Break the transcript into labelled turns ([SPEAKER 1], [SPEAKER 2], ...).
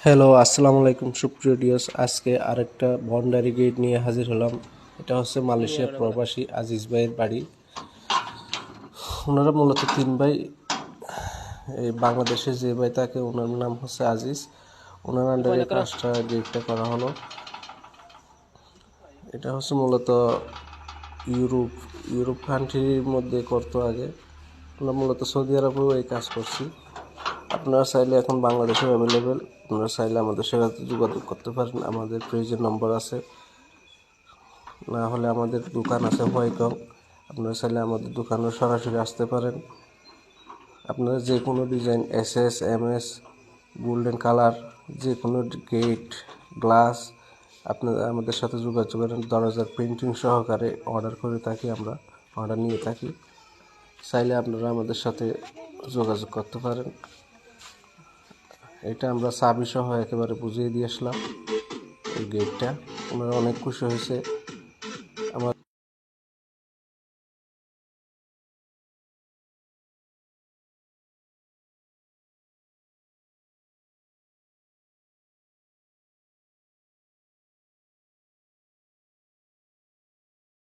[SPEAKER 1] Hello, আসসালামু আলাইকুম সুপ্রিয় ডিয়ার্স। আজকে আরেকটা বাউন্ডারি গেট নিয়ে হাজির হলাম। এটা হচ্ছে মালয়েশিয়া প্রবাসী আজিজ ভাইয়ের বাড়ি। ওনারা মূলত তিন ভাই। এই বাংলাদেশে যে ভাই তাকে, ওনার নাম হচ্ছে আজিজ। ওনার আন্ডারে কাজটা গেটটা করা হলো। এটা হচ্ছে মূলত ইউরোপ ইউরোপ কান্ট্রির মধ্যে করতো আগে। আমরা মূলত সৌদি আরবেও এই কাজ করছি। আপনারা চাইলে এখন বাংলাদেশেও অ্যাভেলেবেল। আপনারা চাইলে আমাদের সাথে যোগাযোগ করতে পারেন। আমাদের পেজের নম্বর আছে, না হলে আমাদের দোকান আছে হোয়াইটং। আপনারা চাইলে আমাদের দোকানে সরাসরি আসতে পারেন। আপনারা যে কোনো design SS MS golden colour যে কোনো গেট গ্লাস আপনারা আমাদের সাথে যোগাযোগ করেন। দরজার প্রিন্টিং সহকারে অর্ডার করে থাকি, আমরা অর্ডার নিয়ে থাকি। চাইলে আপনারা আমাদের সাথে যোগাযোগ করতে পারেন। এটা আমরা চাবি সহ একেবারে বুঝিয়ে দিয়ে আসলাম। এই গেটটা ওনারা অনেক খুশি হয়েছে।